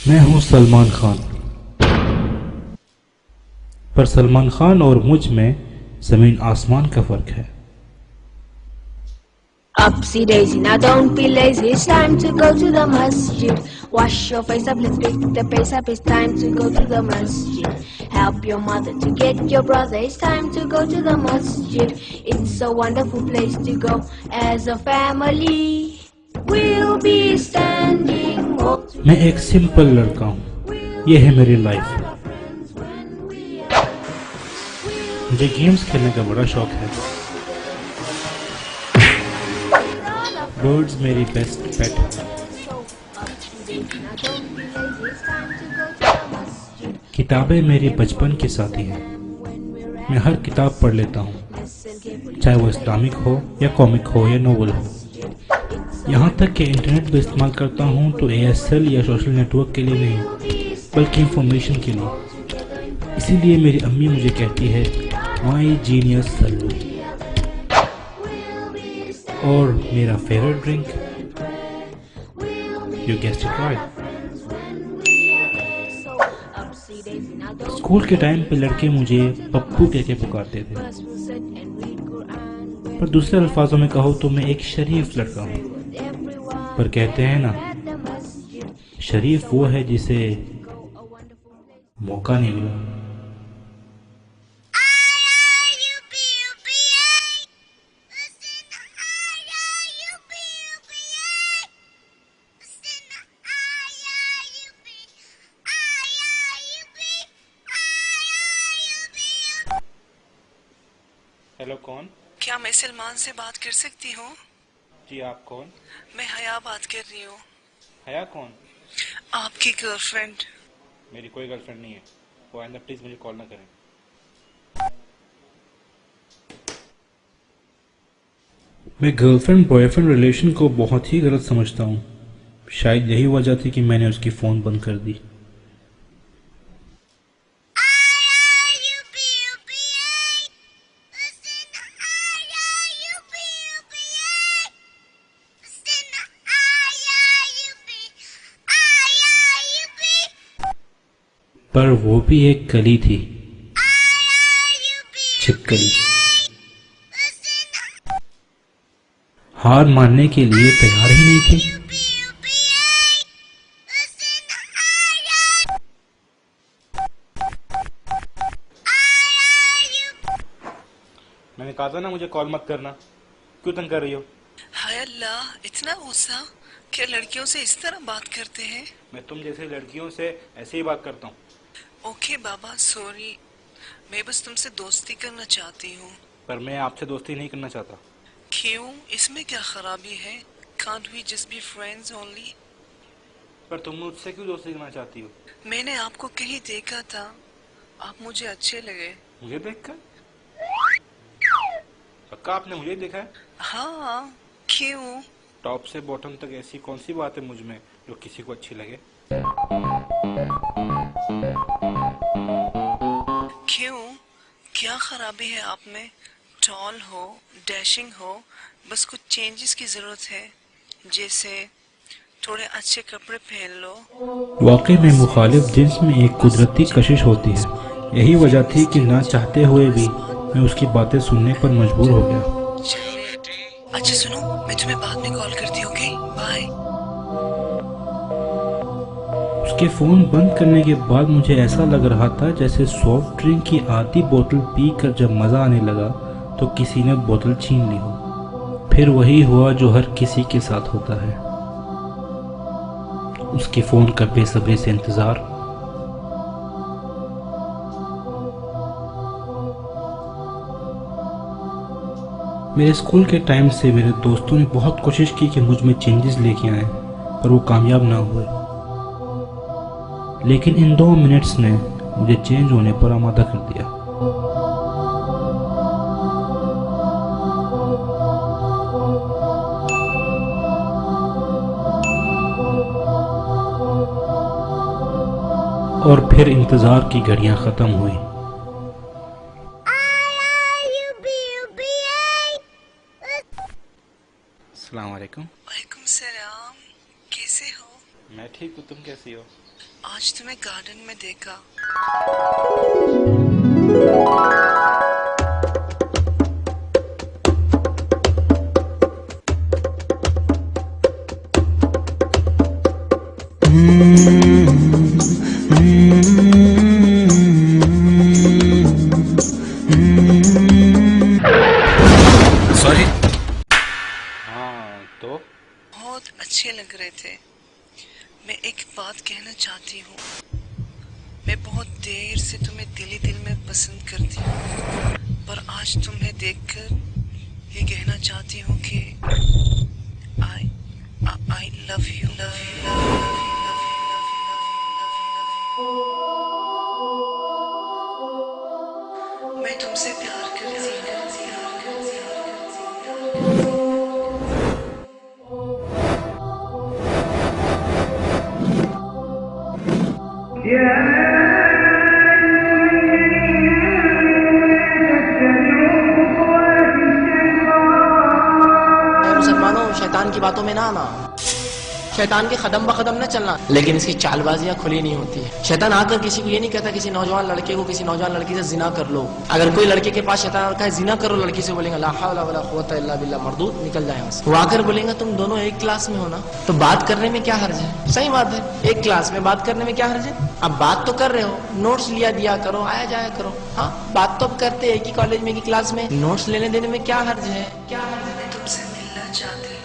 मैं हूँ सलमान खान, पर सलमान खान और मुझ में ज़मीन आसमान का फ़र्क है। Upsy daisy, now don't be lazy, it's time to go to the masjid. Wash your face up, let's pick the pace up, it's time to go to the masjid. Help your mother to get your brother, it's time to go to the masjid. It's a wonderful place to go as a family. We'll be standing. मैं एक simple लड़का हूँ, ये है मेरी life. मुझे games खेलने का बड़ा शौक है। बर्ड्स मेरी बेस्ट पेट है। किताबें मेरी बचपन की साथी हैं। मैं हर किताब पढ़ लेता हूँ, चाहे वो इस्लामिक हो या कॉमिक हो या नोवेल हो। यहाँ तक कि इंटरनेट भी इस्तेमाल करता हूँ तो ASL या सोशल नेटवर्क के लिए नहीं, बल्कि इंफॉर्मेशन के लिए। इसीलिए मेरी अम्मी मुझे कहती है माई जीनियस सल्लू। और मेरा favourite drink, you guessed it right, school के टाइम पे लड़के मुझे पप्पू कह के पुकारते थे, पर दूसरे अल्फाजों में कहो तो मैं एक शरीफ लड़का हूँ। पर कहते हैं ना, शरीफ वो है जिसे मौका नहीं मिला। हेलो, कौन? क्या मैं सलमान से बात कर सकती हूँ? जी, आप कौन? मैं हया बात कर रही हूँ। हया कौन? आपकी गर्लफ्रेंड। मेरी कोई गर्लफ्रेंड नहीं है। वो आइंदा प्लीज मुझे कॉल ना करें। मैं गर्लफ्रेंड बॉयफ्रेंड रिलेशन को बहुत ही गलत समझता हूँ। शायद यही वजह थी कि मैंने उसकी फ़ोन बंद कर दी। पर वो भी एक कली थी, छिपकली, हार मानने के लिए तैयार ही नहीं थी। मैंने कहा था ना मुझे कॉल मत करना, क्यों तंग कर रही हो? हाय अल्लाह, इतना गुस्सा? क्या लड़कियों से इस तरह बात करते हैं? मैं तुम जैसे लड़कियों से ऐसे ही बात करता हूँ। ओके बाबा, सॉरी। मैं बस तुमसे दोस्ती करना चाहती हूँ। पर मैं आपसे दोस्ती नहीं करना चाहता। क्यों? इसमें क्या खराबी है? Can't we just be friends only? पर तुम मुझसे क्यों दोस्ती करना चाहती हो? मैंने आपको कहीं देखा था, आप मुझे अच्छे लगे। मुझे देखकर? पक्का आपने मुझे देखा है? हाँ, क्यों? टॉप से बॉटम तक ऐसी कौन सी बात है मुझ में जो किसी को अच्छी लगे? क्यों? क्या खराबी है आप में? टॉल हो, डैशिंग हो, बस कुछ चेंजेस की जरूरत है, जैसे थोड़े अच्छे कपड़े पहन लो। वाकई में मुखालिफ जिन्स में एक कुदरती कशिश होती है। यही वजह थी कि ना चाहते हुए भी मैं उसकी बातें सुनने पर मजबूर हो गया। अच्छा सुनो, मैं तुम्हें बाद में कॉल करती हूँ, ओके? बाय। उसके फ़ोन बंद करने के बाद मुझे ऐसा लग रहा था जैसे सॉफ्ट ड्रिंक की आधी बोतल पीकर जब मज़ा आने लगा तो किसी ने बोतल छीन ली हो। फिर वही हुआ जो हर किसी के साथ होता है, उसके फ़ोन का बेसब्री से इंतज़ार। मेरे स्कूल के टाइम से मेरे दोस्तों ने बहुत कोशिश की कि मुझ में चेंजेस लेके आए, पर वो कामयाब ना हुए। लेकिन इन 2 मिनट्स ने मुझे चेंज होने पर आमादा कर दिया। और फिर इंतज़ार की घड़ियां ख़त्म हुई। अस्सलाम वालेकुम। वालेकुम सलाम, कैसे हो? मैं ठीक हूँ, तुम कैसी हो? आज तुम्हें गार्डन में देखा। सॉरी। हाँ तो बहुत अच्छे लग रहे थे। मैं एक बात कहना चाहती हूँ। मैं बहुत देर से तुम्हें दिली दिल में पसंद करती हूँ, पर आज तुम्हें देखकर ये कहना चाहती हूँ कि आई लव यू। मैं तुमसे प्यार करती हूँ। मुसलमानों, शैतान की बातों में ना आना, शैतान के कदम ब कदम न चलना, लेकिन इसकी चालबाजियां खुली नहीं होती है। शैतान आकर किसी को ये नहीं कहता किसी नौजवान लड़के को किसी नौजवान लड़की से जिना कर लो। अगर कोई लड़के के पास शैतान रखा है जिना करो, लड़की से बोलेंगे ला हौला वला कुव्वता इल्ला बिल्लाह, मरदूद निकल जाए वहां से। वो आकर बोलेंगे तुम दोनों एक क्लास में हो ना, तो बात करने में क्या हर्ज है? सही बात है, एक क्लास में बात करने में क्या हर्ज है? अब बात तो कर रहे हो, नोट्स लिया दिया करो, आया जाया करो। हाँ, बात तो अब करते एक ही कॉलेज में, एक ही क्लास में, नोट्स लेने देने में क्या हर्ज है? क्या हर्ज है? मैं तुमसे मिलना चाहती।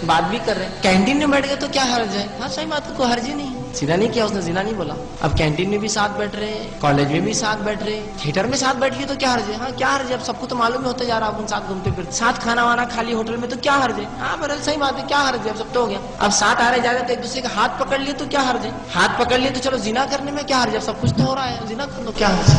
बात भी कर रहे हैं, कैंटीन में बैठ गए तो क्या हर्ज है? हाँ सही बात, कोई हर्ज ही नहीं। सीधा नहीं किया उसने, जिना नहीं बोला। अब कैंटीन में भी साथ बैठ रहे, कॉलेज में भी साथ बैठ रहे, थिएटर में साथ बैठ गए तो क्या हर्ज है? हाँ क्या हर्ज है? अब सबको तो मालूम ही होता जा रहा है, अपन साथ घूमते फिरते, साथ खाना वाना खा लिया होटल में तो क्या हर्ज है? हाँ बरल सही बात है, क्या हर्ज है? अब सब तो हो गया। अब साथ आ रहे जा रहे तो एक दूसरे का हाथ पकड़ लिए तो क्या हर्ज है? हाथ पकड़ लिए तो चलो जिना करने में क्या हर्ज है? अब सब कुछ तो हो रहा है, जिना कर लो, क्या हर्ज है?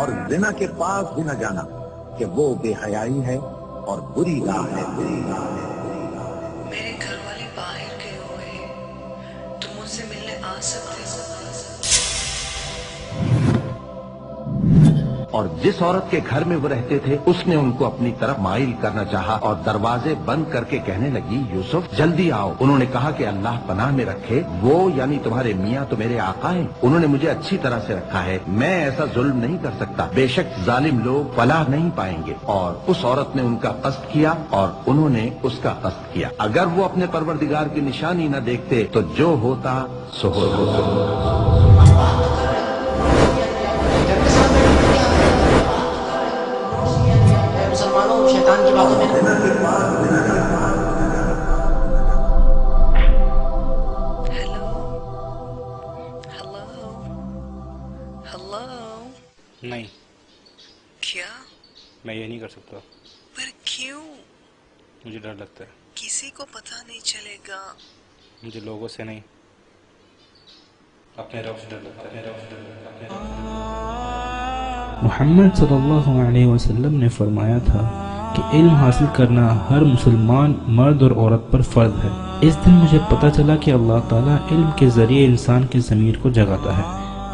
और जिना के पास भी न जाना कि वो बेहयाई है और बुरी राह है। मेरे घर वाले बाहर गए हुए हैं, तुम मुझसे मिलने आ सकते हो? और जिस औरत के घर में वो रहते थे उसने उनको अपनी तरफ माइल करना चाहा और दरवाजे बंद करके कहने लगी यूसुफ जल्दी आओ। उन्होंने कहा कि अल्लाह पनाह में रखे, वो यानी तुम्हारे मियाँ तो मेरे आका हैं, उन्होंने मुझे अच्छी तरह से रखा है, मैं ऐसा जुल्म नहीं कर सकता, बेशक जालिम लोग फलाह नहीं पाएंगे। और उस औरत ने उनका कष्ट किया और उन्होंने उसका कष्ट किया। अगर वो अपने परवरदिगार की निशानी न देखते तो जो होता सो होता। मुसलमानों, शैतान की बातों में हेलो हेलो हेलो। नहीं, क्या? मैं ये नहीं कर सकता, पर क्यों? मुझे डर लगता है। किसी को पता नहीं चलेगा। मुझे लोगों से नहीं, अपने रब से डर लगता है। मुहम्मद सल्लल्लाहु अलैहि वसल्लम ने फरमाया था कि इल्म हासिल करना हर मुसलमान मर्द और औरत पर फ़र्ज है। इस दिन मुझे पता चला कि अल्लाह ताला इल्म के ज़रिए इंसान की ज़मीर को जगाता है।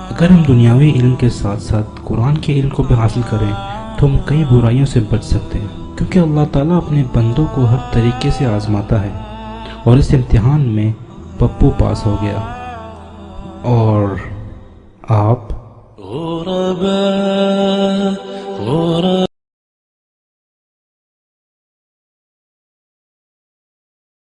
अगर हम दुनियावी इल्म के साथ साथ कुरान के इल्म को भी हासिल करें तो हम कई बुराइयों से बच सकते हैं, क्योंकि अल्लाह ताला अपने बंदों को हर तरीके से आजमाता है। और इस इम्तिहान में पप्पू पास हो गया और आप